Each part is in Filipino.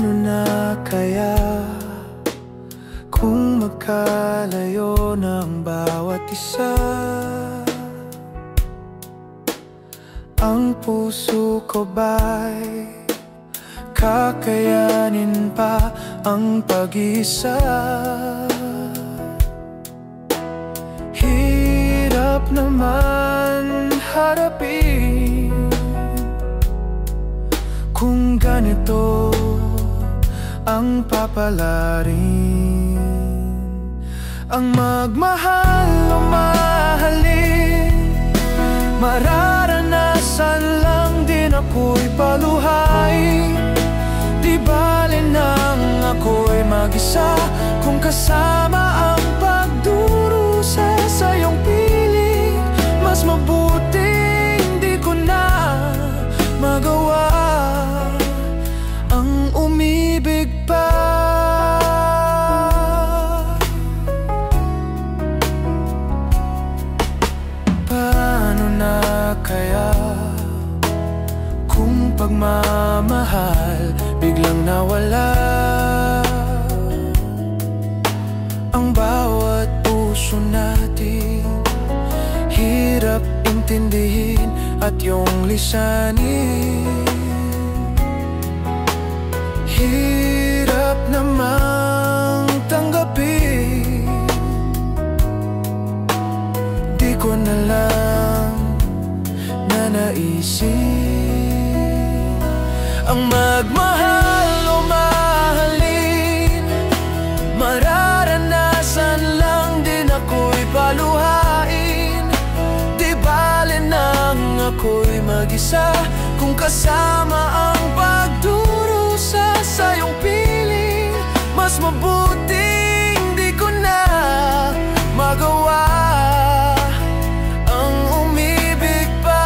Paano na kaya kung magkalayo ng bawat isa? Ang puso ko ba'y kakayanin pa ang pag-isa? Hirap naman harapin kung ganito ang papalarin. Ang magmahal o mahalin, mararanasan lang din ako'y paluhain. Di bale nang ako'y mag-isa kung kasama ang pagdurusa sa iyong piling. Mas mabuti hindi ko na magawa ang umibig pa. Paano na kaya kung pagmamahal biglang nawala? Ang bawat puso natin hirap intindihin at iyong lisanin. Hirap namang tanggapin, di ko na lang nanaisin. Ang magmahal o mahalin, mararanasan lang din ako'y paluhain. Di bale nang ako'y mag-isa kung kasama ang pagdurusa sa iyong piling. Mas mabuti hindi ko na magawa ang umibig pa.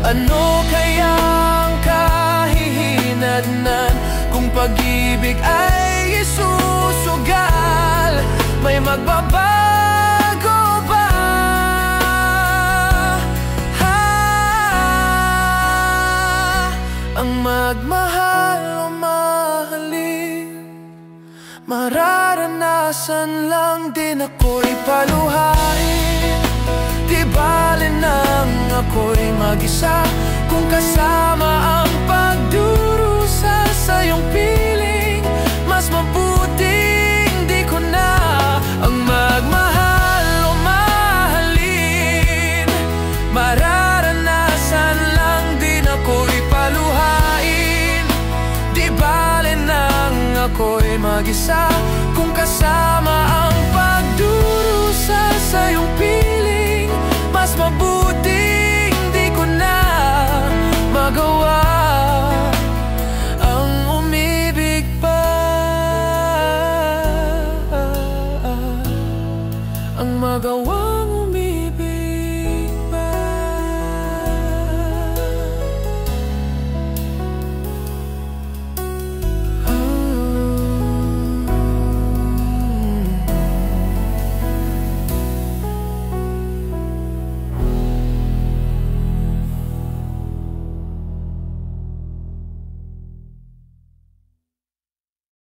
Ano kayang kahihinatnan kung pag-ibig ay isusugal? May magbabago ba? Ang magmahal o mahalin, mararanasan lang din ako'y paluhain. Di bale nang ako'y mag-isa kung kasama ang pagdurusa sa iyong piling. Mas mabuti hindi ko na ang magmahal o mahalin. Mararanasan lang din ako'y paluhain. Di bale nang ako'y mag-isa kung kasama ang pagdurusa sa iyong piling.